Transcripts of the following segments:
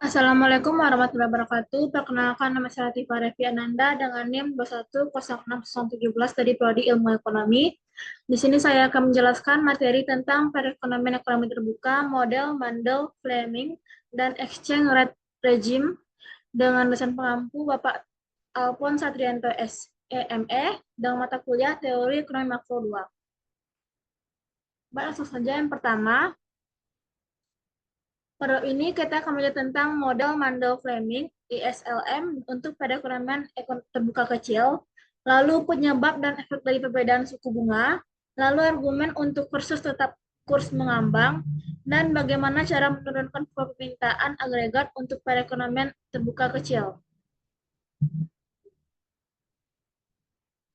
Assalamualaikum warahmatullahi wabarakatuh. Perkenalkan, nama saya Latifah Revi Ananda dengan NIM 210617 dari Prodi Ilmu Ekonomi. Di sini saya akan menjelaskan materi tentang perekonomian ekonomi terbuka, model Mandel, Fleming, dan exchange rate regime dengan dosen pengampu Bapak Alphonse Satrianto SEME dengan mata kuliah Teori Ekonomi Makro 2. Baik, langsung saja yang pertama. Pada ini kita akan melihat tentang model Mandel-Fleming (ISLM) untuk perekonomian terbuka kecil, lalu penyebab dan efek dari perbedaan suku bunga, lalu argumen untuk kursus tetap kurs mengambang, dan bagaimana cara menurunkan permintaan agregat untuk perekonomian terbuka kecil.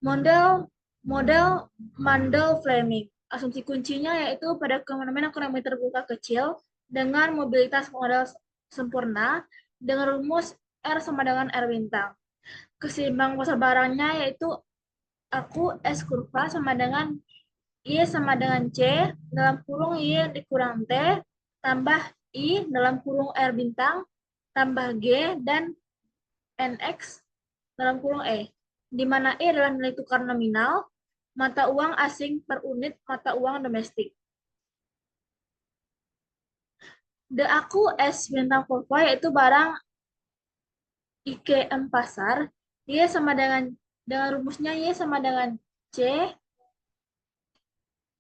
Model model Mandel-Fleming. Asumsi kuncinya yaitu pada perekonomian ekonomi terbuka kecil dengan mobilitas modal sempurna dengan rumus R sama dengan R bintang. Kesimbang pasar barangnya yaitu aku S kurva sama dengan Y sama dengan C dalam kurung Y dikurang T tambah I dalam kurung R bintang tambah G dan NX dalam kurung E, di mana E adalah nilai tukar nominal, mata uang asing per unit mata uang domestik. The aku S bintang kurva yaitu barang IKM pasar, Y sama dengan rumusnya Y sama dengan C,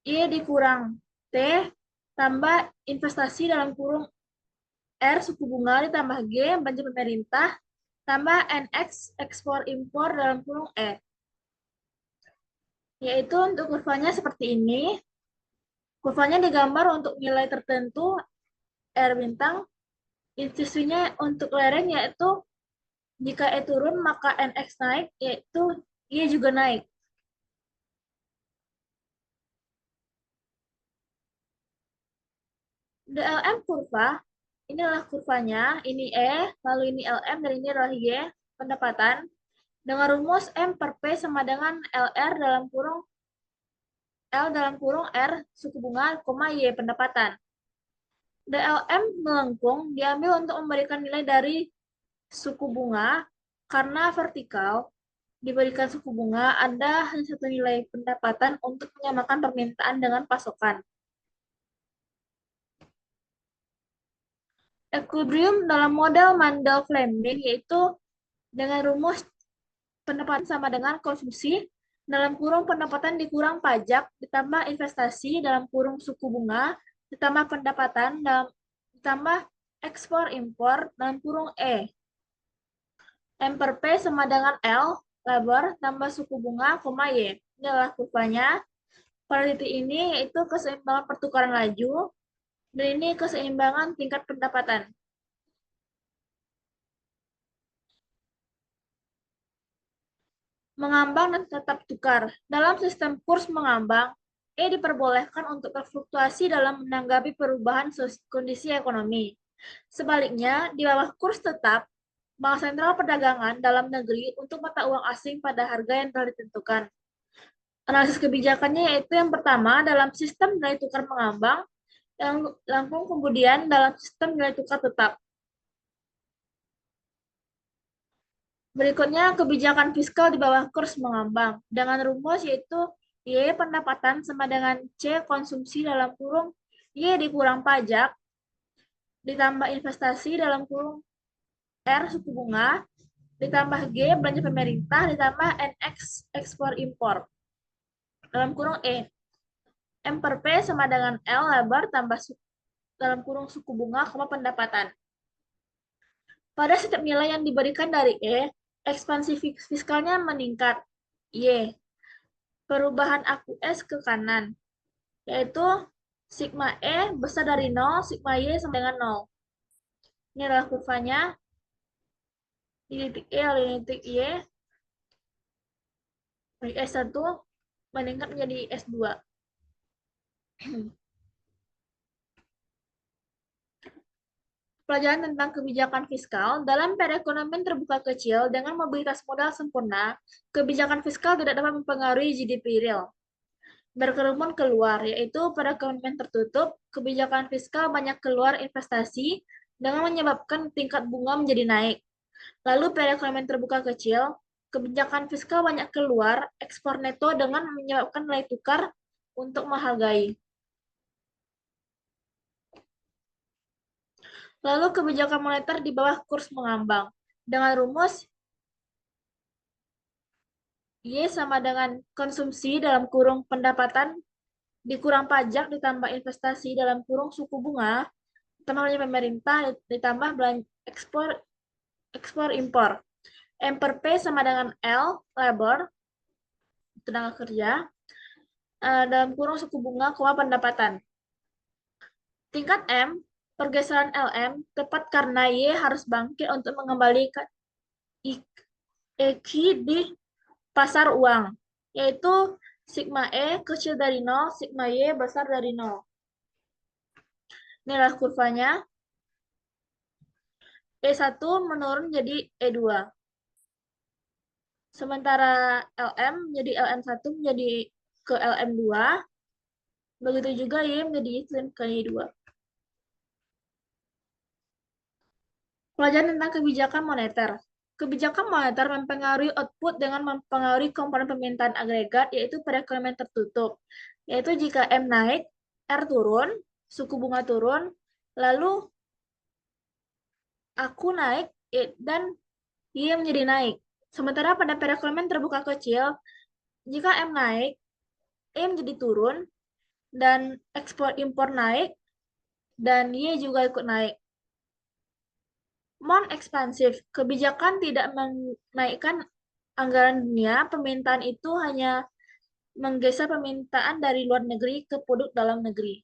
Y dikurang T, tambah investasi dalam kurung R suku bunga ditambah G belanja pemerintah, tambah NX ekspor impor dalam kurung E. Yaitu untuk kurvanya seperti ini. Kurvanya digambar untuk nilai tertentu R bintang. Intuisinya untuk lereng yaitu jika E turun maka NX naik, yaitu Y juga naik. DLM kurva, ini adalah kurvanya, ini E, lalu ini LM, dan ini adalah Y, pendapatan. Dengan rumus M per P sama dengan LR dalam kurung L dalam kurung R suku bunga, Y pendapatan. DLM melengkung diambil untuk memberikan nilai dari suku bunga karena vertikal diberikan suku bunga ada hanya satu nilai pendapatan untuk menyamakan permintaan dengan pasokan. Equilibrium dalam model Mandel-Fleming yaitu dengan rumus pendapatan sama dengan konsumsi dalam kurung pendapatan dikurang pajak ditambah investasi dalam kurung suku bunga ditambah pendapatan ditambah ekspor impor dalam kurung E. M per P sama dengan L, labor, tambah suku bunga, Y. Ini adalah kurvanya. Pada titik ini yaitu keseimbangan pertukaran laju, dan ini keseimbangan tingkat pendapatan. Mengambang dan tetap tukar. Dalam sistem kurs mengambang, E diperbolehkan untuk berfluktuasi dalam menanggapi perubahan kondisi ekonomi. Sebaliknya, di bawah kurs tetap, Bank Sentral Perdagangan dalam negeri untuk mata uang asing pada harga yang telah ditentukan. Analisis kebijakannya yaitu yang pertama dalam sistem nilai tukar mengambang, yang langsung kemudian dalam sistem nilai tukar tetap. Berikutnya kebijakan fiskal di bawah kurs mengambang dengan rumus yaitu Y pendapatan sama dengan C konsumsi dalam kurung Y dikurang pajak ditambah investasi dalam kurung R suku bunga ditambah G belanja pemerintah ditambah NX ekspor impor dalam kurung E. M per P sama dengan L lebar tambah dalam kurung suku bunga, pendapatan. Pada setiap nilai yang diberikan dari E, ekspansi fiskalnya meningkat. Y. Perubahan aku S ke kanan, yaitu sigma E besar dari 0, sigma Y sama dengan 0. Ini adalah kurvanya. Di titik E lalu di titik Y. Dari S1 meningkat menjadi S2. Pelajaran tentang kebijakan fiskal dalam perekonomian terbuka kecil dengan mobilitas modal sempurna, kebijakan fiskal tidak dapat mempengaruhi GDP real. Berkerumun keluar, yaitu perekonomian tertutup, kebijakan fiskal banyak keluar investasi, dengan menyebabkan tingkat bunga menjadi naik. Lalu perekonomian terbuka kecil, kebijakan fiskal banyak keluar, ekspor neto dengan menyebabkan nilai tukar untuk menghargai. Lalu kebijakan moneter di bawah kurs mengambang. Dengan rumus Y sama dengan konsumsi dalam kurung pendapatan dikurang pajak ditambah investasi dalam kurung suku bunga ditambah belanja pemerintah ditambah belanja ekspor impor. M per P sama dengan L labor tenaga kerja dalam kurung suku bunga, pendapatan. Tingkat M, pergeseran LM tepat karena Y harus bangkit untuk mengembalikan EQ di pasar uang, yaitu sigma E kecil dari 0, sigma Y besar dari 0. Inilah kurvanya. E1 menurun jadi E2. Sementara LM jadi LM1 menjadi ke LM2. Begitu juga Y menjadi Y ke Y2. Pelajaran tentang kebijakan moneter. Kebijakan moneter mempengaruhi output dengan mempengaruhi komponen permintaan agregat, yaitu perekonomian tertutup. Yaitu jika M naik, R turun, suku bunga turun, lalu aku naik, dan Y menjadi naik. Sementara pada perekonomian terbuka kecil, jika M naik, E menjadi turun, dan ekspor impor naik, dan Y juga ikut naik. Mon ekspansif, kebijakan tidak menaikkan anggaran dunia, permintaan itu hanya menggeser permintaan dari luar negeri ke produk dalam negeri.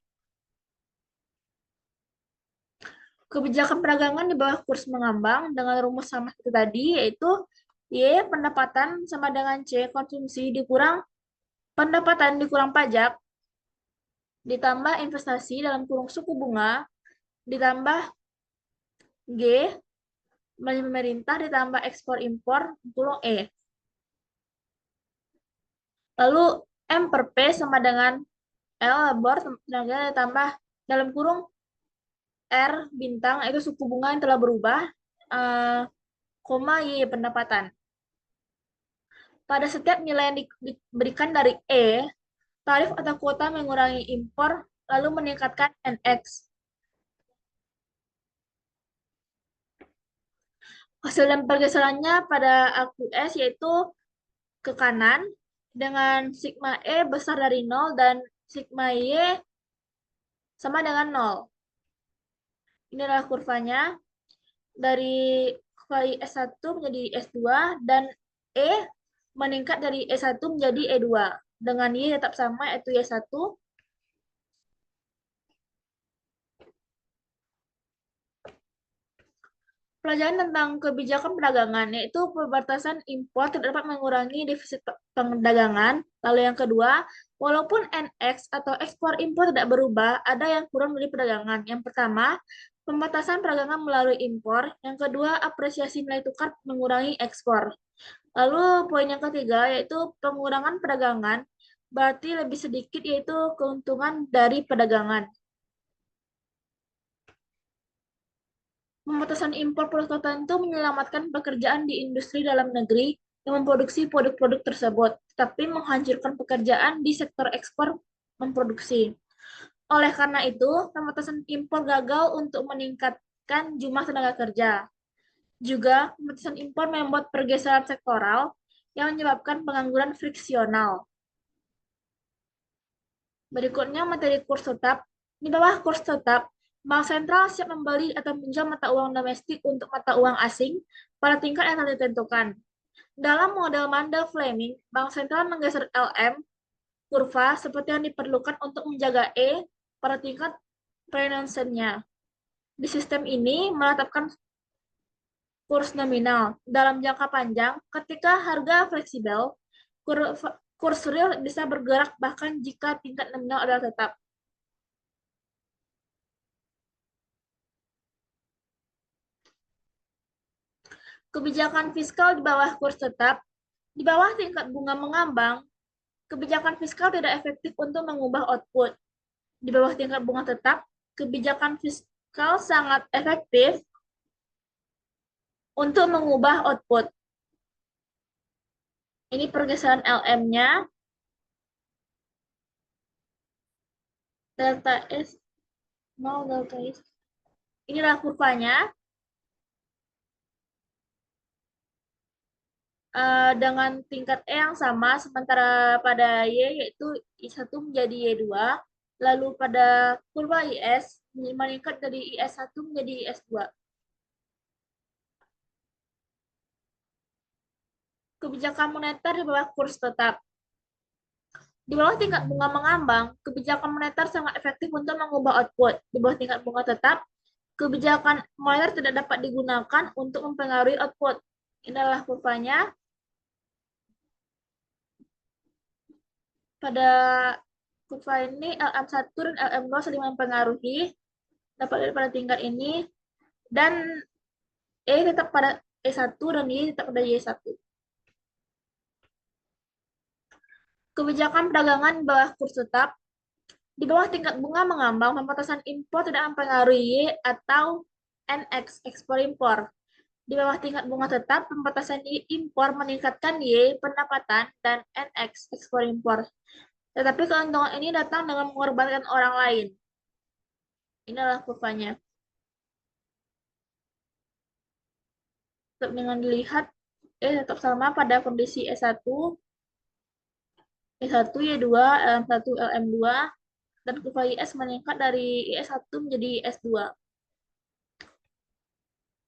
Kebijakan perdagangan di bawah kurs mengambang dengan rumus sama seperti tadi, yaitu Y pendapatan sama dengan C konsumsi dikurang pendapatan dikurang pajak, ditambah investasi dalam kurung suku bunga, ditambah G belanja pemerintah, ditambah ekspor impor kurung E. Lalu M per P sama dengan L labor tenaga ditambah dalam kurung R bintang itu suku bunga yang telah berubah, koma Y pendapatan. Pada setiap nilai yang diberikan dari E, tarif atau kuota mengurangi impor lalu meningkatkan NX. Hasil dan pergeserannya pada AQS yaitu ke kanan dengan sigma E besar dari 0 dan sigma Y sama dengan 0. Inilah kurvanya. Dari S1 menjadi S2 dan E meningkat dari E1 menjadi E2. Dengan Y tetap sama yaitu Y1. Pelajaran tentang kebijakan perdagangan, yaitu pembatasan impor tidak dapat mengurangi defisit perdagangan. Lalu yang kedua, walaupun NX atau ekspor impor tidak berubah, ada yang kurang dari perdagangan. Yang pertama, pembatasan perdagangan melalui impor. Yang kedua, apresiasi nilai tukar mengurangi ekspor. Lalu poin yang ketiga, yaitu pengurangan perdagangan, berarti lebih sedikit, yaitu keuntungan dari perdagangan. Pembatasan impor produk tertentu menyelamatkan pekerjaan di industri dalam negeri yang memproduksi produk-produk tersebut, tetapi menghancurkan pekerjaan di sektor ekspor memproduksi. Oleh karena itu, pembatasan impor gagal untuk meningkatkan jumlah tenaga kerja. Juga, pembatasan impor membuat pergeseran sektoral yang menyebabkan pengangguran friksional. Berikutnya materi kurs tetap. Di bawah kurs tetap, Bank Sentral siap membeli atau menjual mata uang domestik untuk mata uang asing pada tingkat yang telah ditentukan. Dalam model Mandel-Fleming, Bank Sentral menggeser LM kurva seperti yang diperlukan untuk menjaga E pada tingkat renaissance-nya. Di sistem ini menetapkan kurs nominal dalam jangka panjang ketika harga fleksibel, kurs real bisa bergerak bahkan jika tingkat nominal adalah tetap. Kebijakan fiskal di bawah kurs tetap, di bawah tingkat bunga mengambang, kebijakan fiskal tidak efektif untuk mengubah output. Di bawah tingkat bunga tetap, kebijakan Kau sangat efektif untuk mengubah output. Ini pergeseran LM-nya. Delta S 0, delta S. Inilah kurvanya. Dengan tingkat E yang sama, sementara pada Y yaitu I1 menjadi Y2, lalu pada kurva IS meningkat dari IS1 menjadi IS2. Kebijakan moneter di bawah kurs tetap. Di bawah tingkat bunga mengambang, kebijakan moneter sangat efektif untuk mengubah output. Di bawah tingkat bunga tetap, kebijakan moneter tidak dapat digunakan untuk mempengaruhi output. Inilah kurvanya. Pada kurva ini LM1 dan LM2 saling mempengaruhi, dapat lihat pada tingkat ini, dan E tetap pada E1 dan Y tetap pada Y1. Kebijakan perdagangan di bawah kurs tetap. Di bawah tingkat bunga mengambang, pembatasan impor tidak mempengaruhi Y atau NX, ekspor impor. Di bawah tingkat bunga tetap, pembatasan impor meningkatkan Y, pendapatan, dan NX, ekspor impor. Tetapi keuntungan ini datang dengan mengorbankan orang lain. Inilah kurvanya. Dengan dilihat, tetap sama pada kondisi E1, E1, Y2, LM1, LM2, dan kurva IS meningkat dari IS1 menjadi IS2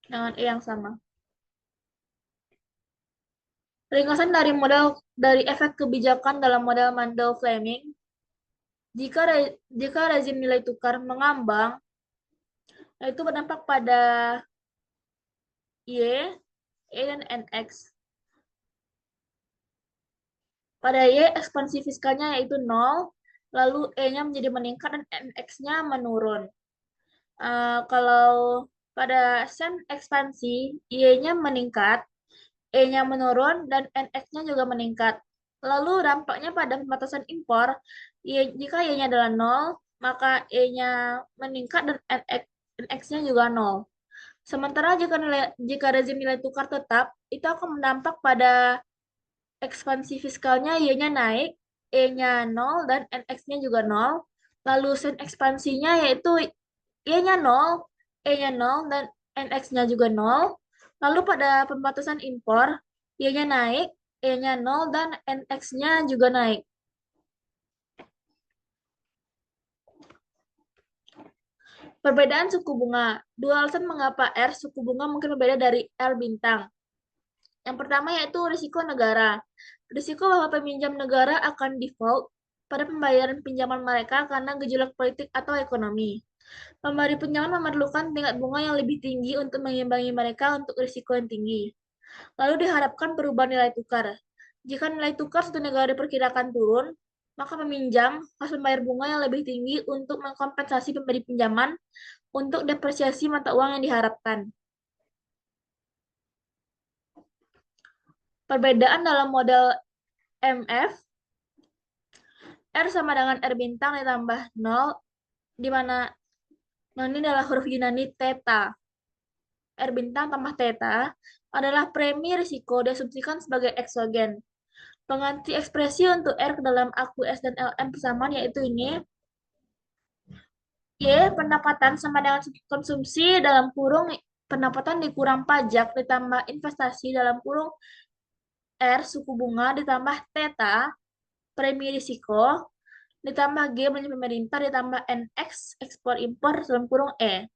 dengan E yang sama. Ringkasan dari model dari efek kebijakan dalam model Mandel-Fleming, jika rezim nilai tukar mengambang, itu berdampak pada Y, E, dan NX. Pada Y, ekspansi fiskalnya yaitu 0, lalu E-nya menjadi meningkat dan NX-nya menurun. Kalau pada sen ekspansi, Y-nya meningkat, E-nya menurun, dan NX-nya juga meningkat. Lalu dampaknya pada pembatasan impor, jika Y-nya adalah 0, maka E-nya meningkat dan NX-nya juga 0. Sementara jika rezim nilai tukar tetap, itu akan berdampak pada ekspansi fiskalnya Y-nya naik, E-nya 0, dan NX-nya juga 0. Lalu sen ekspansinya yaitu Y-nya 0, E-nya 0, dan NX-nya juga 0. Lalu pada pembatasan impor, Y-nya naik, E-nya 0, dan NX-nya juga naik. Perbedaan suku bunga. Dua alasan mengapa R suku bunga mungkin berbeda dari R bintang. Yang pertama yaitu risiko negara. Risiko bahwa peminjam negara akan default pada pembayaran pinjaman mereka karena gejolak politik atau ekonomi. Pemberi pinjaman memerlukan tingkat bunga yang lebih tinggi untuk mengimbangi mereka untuk risiko yang tinggi. Lalu diharapkan perubahan nilai tukar. Jika nilai tukar suatu negara diperkirakan turun, maka peminjam harus membayar bunga yang lebih tinggi untuk mengkompensasi pemberi pinjaman untuk depresiasi mata uang yang diharapkan. Perbedaan dalam model MF, R sama dengan R bintang ditambah 0, di mana 0 ini adalah huruf Yunani theta. R bintang tambah theta adalah premi risiko diasumsikan sebagai eksogen. Pengganti ekspresi untuk R ke dalam AQS dan LM persamaan yaitu ini. Y, pendapatan sama dengan konsumsi dalam kurung pendapatan dikurang pajak ditambah investasi dalam kurung R suku bunga ditambah theta premi risiko ditambah G belanja pemerintah ditambah NX ekspor impor dalam kurung E.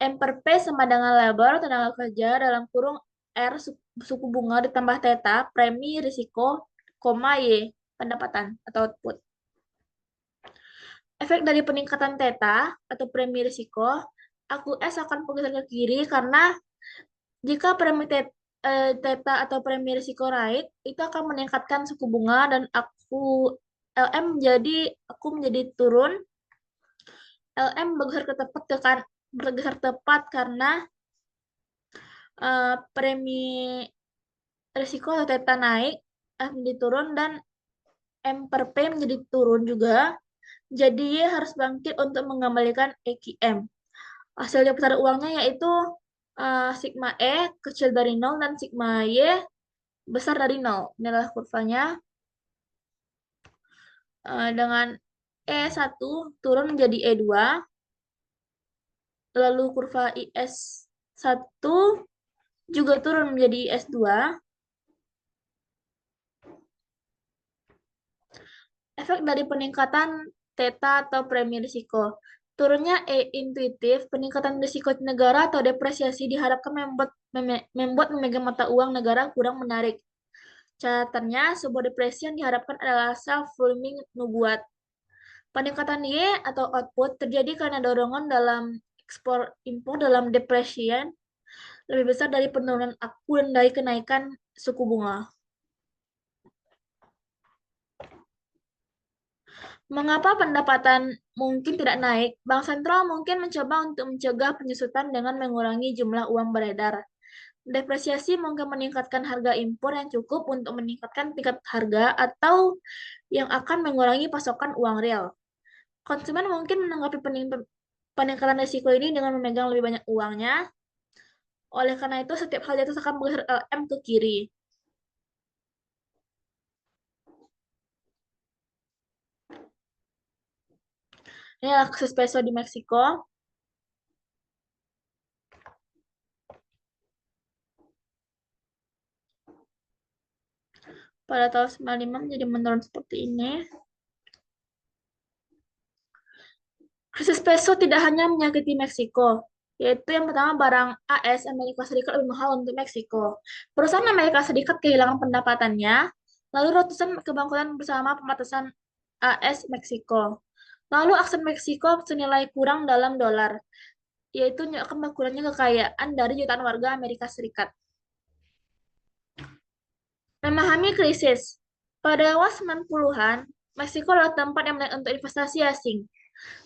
M per P sama dengan labor tenaga kerja dalam kurung R suku bunga ditambah theta premi risiko, koma Y pendapatan atau output. Efek dari peningkatan theta atau premi risiko, AQS akan bergeser ke kiri karena jika premi theta atau premi risiko naik, itu akan meningkatkan suku bunga dan LM menjadi turun. LM bergeser tepat karena premi risiko atau theta naik, menjadi turun dan M per P menjadi turun juga. Jadi harus bangkit untuk mengembalikan EQM. Hasilnya putar uangnya yaitu sigma E kecil dari nol dan sigma Y besar dari nol. Ini adalah kurvanya. Dengan E1 turun menjadi E2, lalu kurva IS1 juga turun menjadi IS2. Efek dari peningkatan theta atau premi risiko. Turunnya E intuitif, peningkatan risiko negara atau depresiasi diharapkan membuat memegang mata uang negara kurang menarik. Catatannya, sebuah depresi yang diharapkan adalah self-fulfilling nubuat. Peningkatan Y atau output terjadi karena dorongan dalam ekspor impor dalam depresian lebih besar dari penurunan aku dan dari kenaikan suku bunga. Mengapa pendapatan mungkin tidak naik? Bank sentral mungkin mencoba untuk mencegah penyusutan dengan mengurangi jumlah uang beredar. Depresiasi mungkin meningkatkan harga impor yang cukup untuk meningkatkan tingkat harga atau yang akan mengurangi pasokan uang real. Konsumen mungkin menanggapi peningkatan risiko ini dengan memegang lebih banyak uangnya. Oleh karena itu, setiap hal jatuh akan menggeser LM ke kiri. Ini adalah kasus peso di Meksiko. Pada tahun 95 menjadi menurun seperti ini. Krisis peso tidak hanya menyakiti Meksiko, yaitu yang pertama barang AS Amerika Serikat lebih mahal untuk Meksiko. Perusahaan Amerika Serikat kehilangan pendapatannya, lalu ratusan kebangkrutan bersama pembatasan AS Meksiko. Lalu aksen Meksiko senilai kurang dalam dolar, yaitu akan berkurangnya kekayaan dari jutaan warga Amerika Serikat. Memahami krisis. Pada awal 90-an, Meksiko adalah tempat yang menarik untuk investasi asing.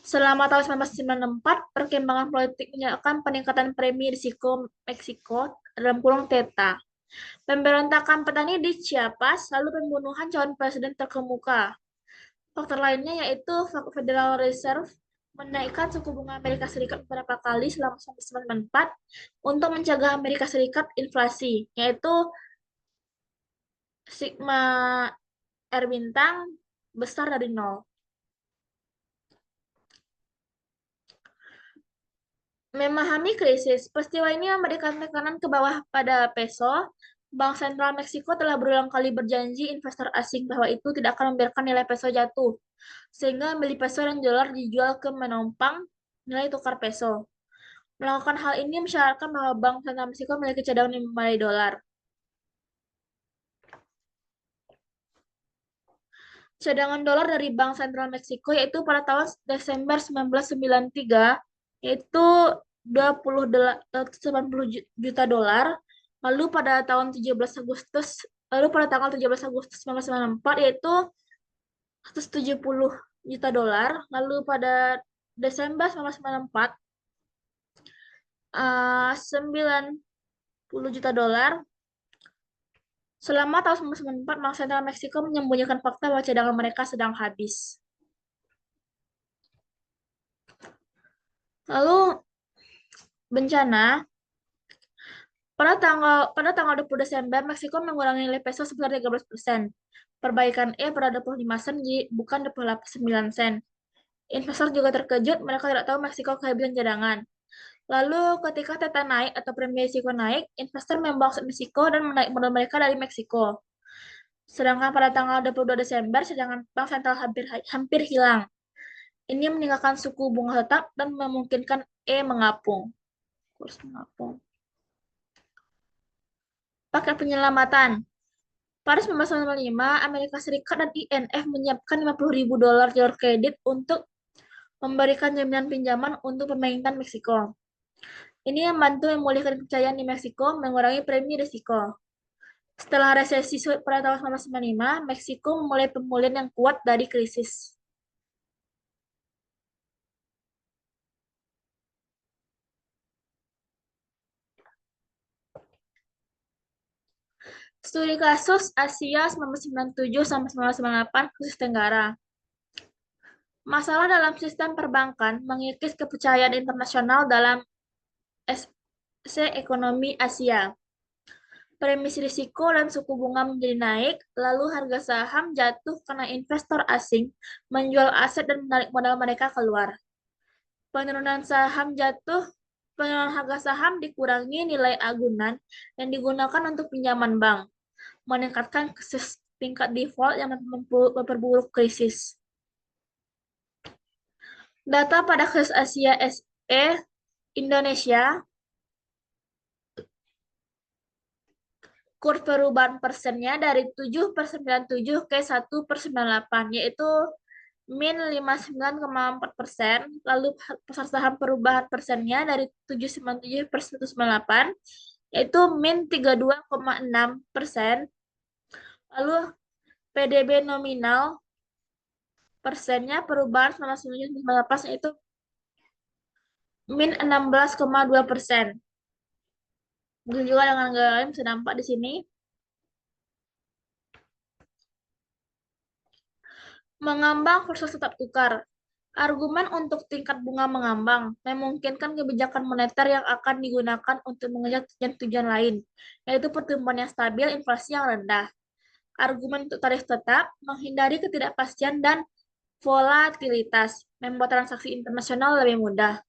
Selama tahun 1994, perkembangan politik menyebabkan peningkatan premi risiko Meksiko dalam kurung Theta. Pemberontakan petani di Chiapas, lalu pembunuhan calon presiden terkemuka. Faktor lainnya yaitu Federal Reserve menaikkan suku bunga Amerika Serikat beberapa kali selama 1994 untuk mencegah Amerika Serikat inflasi, yaitu sigma R bintang besar dari nol. Memahami krisis, peristiwa ini memberikan tekanan ke bawah pada peso. Bank Sentral Meksiko telah berulang kali berjanji investor asing bahwa itu tidak akan membiarkan nilai peso jatuh, sehingga beli peso dan dolar dijual ke menopang nilai tukar peso. Melakukan hal ini mensyaratkan bahwa Bank Sentral Meksiko memiliki cadangan 5 miliar dolar. Cadangan dolar dari Bank Sentral Meksiko yaitu pada tahun Desember 1993 yaitu 90 juta dolar. Lalu pada tahun 17 Agustus lalu pada tanggal 17 Agustus 1994 yaitu 170 juta dolar. Lalu pada Desember 1994 90 juta dolar. Selama tahun 1994, Bank Sentral Meksiko menyembunyikan fakta bahwa cadangan mereka sedang habis. Lalu bencana, pada tanggal 20 Desember, Meksiko mengurangi nilai peso sebesar 13%. Perbaikan pada 25 sen bukan 29 sen. Investor juga terkejut, mereka tidak tahu Meksiko kehabisan cadangan. Lalu ketika teta naik atau premi risiko naik, investor membawa Meksiko dan menaik modal mereka dari Meksiko. Sedangkan pada tanggal 22 Desember, cadangan bank sentral hampir hilang. Ini meninggalkan suku bunga tetap dan memungkinkan mengapung. Kurs mengapung. Paket penyelamatan. Pada 1995, Amerika Serikat dan IMF menyiapkan 50.000 dolar jalur kredit untuk memberikan jaminan pinjaman untuk pemerintah Meksiko. Ini membantu memulihkan kepercayaan di Meksiko, mengurangi premi risiko. Setelah resesi sulit pada tahun 1995, Meksiko memulai pemulihan yang kuat dari krisis. Studi kasus Asia 1997 sampai 1998 khusus Tenggara. Masalah dalam sistem perbankan mengikis kepercayaan internasional dalam SC ekonomi Asia. Premis risiko dan suku bunga menjadi naik, lalu harga saham jatuh karena investor asing menjual aset dan menarik modal mereka keluar. Penurunan saham jatuh, penurunan harga saham dikurangi nilai agunan yang digunakan untuk pinjaman bank, meningkatkan tingkat default yang memperburuk krisis. Data pada krisis Asia SE Indonesia, kurs perubahan persennya dari 7,97 ke 1,98, yaitu min 59,4%, lalu pasar saham perubahan persennya dari 7,97 per 198, yaitu min 32,6%, lalu PDB nominal persennya perubahan 19,9%, yaitu min 16,2%. Mungkin juga dengan negara lain bisa nampak di sini. Mengambang versus tetap tukar. Argumen untuk tingkat bunga mengambang memungkinkan kebijakan moneter yang akan digunakan untuk mengejar tujuan-tujuan lain, yaitu pertumbuhan yang stabil, inflasi yang rendah. Argumen untuk tarif tetap menghindari ketidakpastian dan volatilitas, membuat transaksi internasional lebih mudah,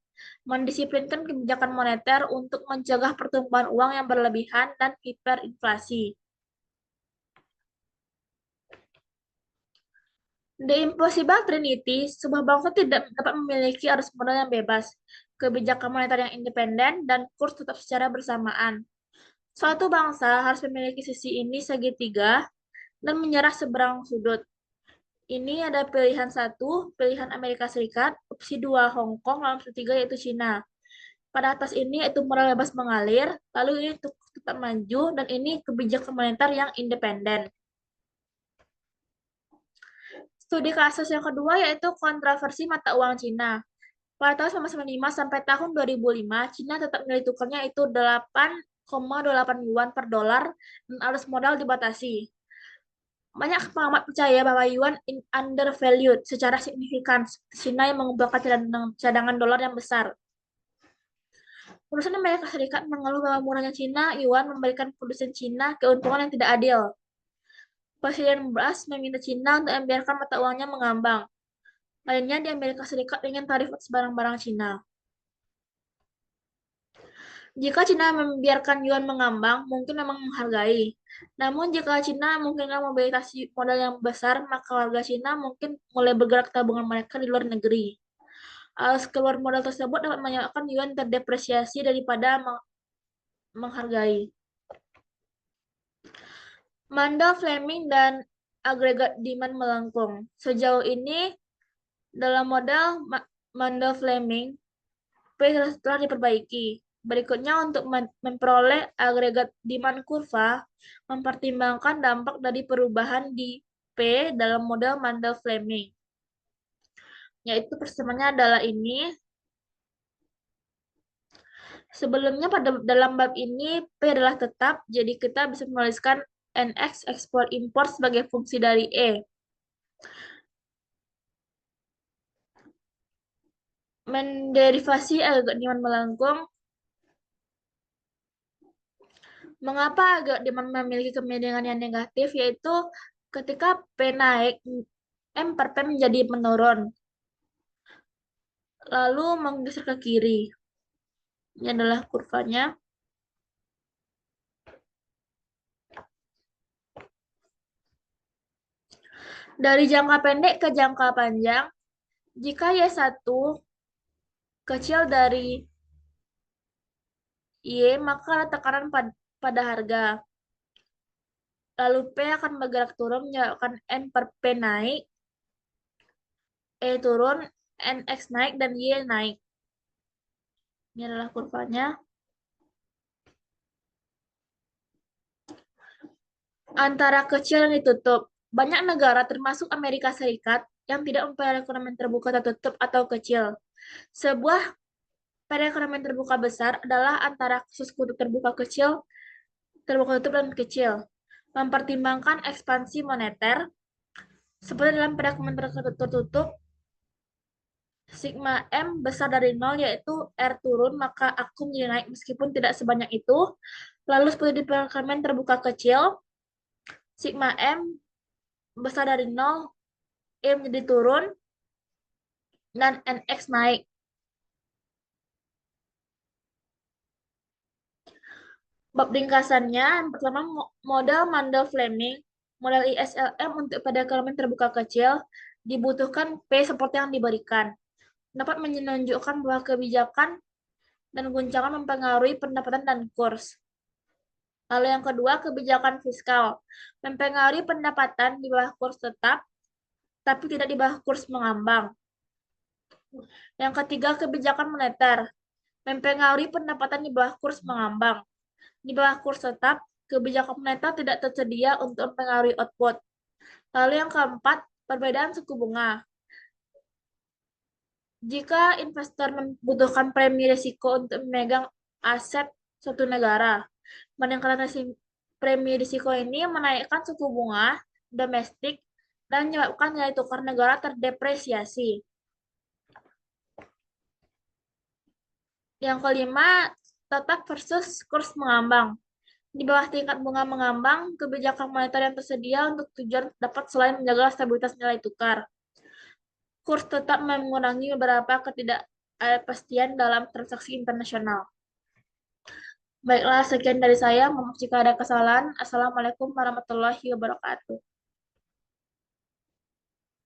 mendisiplinkan kebijakan moneter untuk mencegah pertumbuhan uang yang berlebihan dan hiperinflasi. The Impossible Trinity, sebuah bangsa tidak dapat memiliki arus modal yang bebas, kebijakan moneter yang independen, dan kurs tetap secara bersamaan. Suatu bangsa harus memiliki sisi ini segitiga dan menyerah seberang sudut. Ini ada pilihan 1, pilihan Amerika Serikat, opsi 2 Hong Kong, lalu opsi 3 yaitu Cina. Pada atas ini yaitu modal bebas mengalir, lalu ini tetap maju, dan ini kebijakan moneter yang independen. Studi kasus yang kedua yaitu kontroversi mata uang Cina. Pada tahun 1995 sampai tahun 2005, Cina tetap nilai tukarnya itu 8,28 yuan per dolar dan arus modal dibatasi. Banyak pengamat percaya bahwa yuan undervalued secara signifikan. Cina yang mengumpulkan cadangan dolar yang besar. Produsen Amerika Serikat mengeluh bahwa murahnya Cina yuan memberikan produsen Cina keuntungan yang tidak adil. Presiden Bush meminta Cina untuk membiarkan mata uangnya mengambang. Lainnya di Amerika Serikat ingin tarif atas barang-barang Cina. Jika Cina membiarkan yuan mengambang, mungkin memang menghargai. Namun jika Cina mungkin mobilisasi modal yang besar, maka warga Cina mungkin mulai bergerak tabungan mereka di luar negeri. Keluar modal tersebut dapat menyebabkan yuan terdepresiasi daripada menghargai. Mandel Fleming dan agregat demand melengkung. Sejauh ini dalam model Mandel Fleming, P telah diperbaiki. Berikutnya untuk memperoleh agregat demand kurva, mempertimbangkan dampak dari perubahan di P dalam model Mandel Fleming. Yaitu persamaannya adalah ini. Sebelumnya dalam bab ini P adalah tetap, jadi kita bisa menuliskan NX ekspor impor sebagai fungsi dari E. Menderivasi agregat demand melengkung. Mengapa agregat demand memiliki kemiringan yang negatif, yaitu ketika P naik, M per P menjadi menurun, lalu menggeser ke kiri. Ini adalah kurvanya. Dari jangka pendek ke jangka panjang, jika Y1 kecil dari Y, maka ada tekanan pada harga. Lalu P akan bergerak turun, menyebabkan M per P naik, E turun, NX naik, dan Y naik. Ini adalah kurvanya. Antara kecil dan ditutup. Banyak negara, termasuk Amerika Serikat, yang tidak mempunyai ekonomi terbuka tertutup atau kecil. Sebuah perekonomian terbuka besar adalah antara khusus kutub terbuka kecil, terbuka tutup, dan kecil. Mempertimbangkan ekspansi moneter, seperti dalam perekonomian tertutup, Sigma M besar dari nol, yaitu R turun, maka aku menjadi naik meskipun tidak sebanyak itu. Lalu seperti di perekonomian terbuka kecil, Sigma M besar dari nol, E menjadi turun, dan NX naik. Bab ringkasannya, yang pertama modal Mandel-Fleming, model ISLM untuk pada ekonomi terbuka kecil, dibutuhkan P seperti yang diberikan. Dapat menunjukkan bahwa kebijakan dan guncangan mempengaruhi pendapatan dan kurs. Lalu yang kedua, kebijakan fiskal. Mempengaruhi pendapatan di bawah kurs tetap, tapi tidak di bawah kurs mengambang. Yang ketiga, kebijakan moneter. Mempengaruhi pendapatan di bawah kurs mengambang. Di bawah kurs tetap, kebijakan moneter tidak tersedia untuk mempengaruhi output. Lalu yang keempat, perbedaan suku bunga. Jika investor membutuhkan premi risiko untuk memegang aset suatu negara, meningkatkan premi risiko ini menaikkan suku bunga domestik dan menyebabkan nilai tukar negara terdepresiasi. Yang kelima, tetap versus kurs mengambang. Di bawah tingkat bunga mengambang, kebijakan moneter yang tersedia untuk tujuan dapat selain menjaga stabilitas nilai tukar. Kurs tetap mengurangi beberapa ketidakpastian dalam transaksi internasional. Baiklah, sekian dari saya. Maaf jika ada kesalahan. Assalamualaikum warahmatullahi wabarakatuh.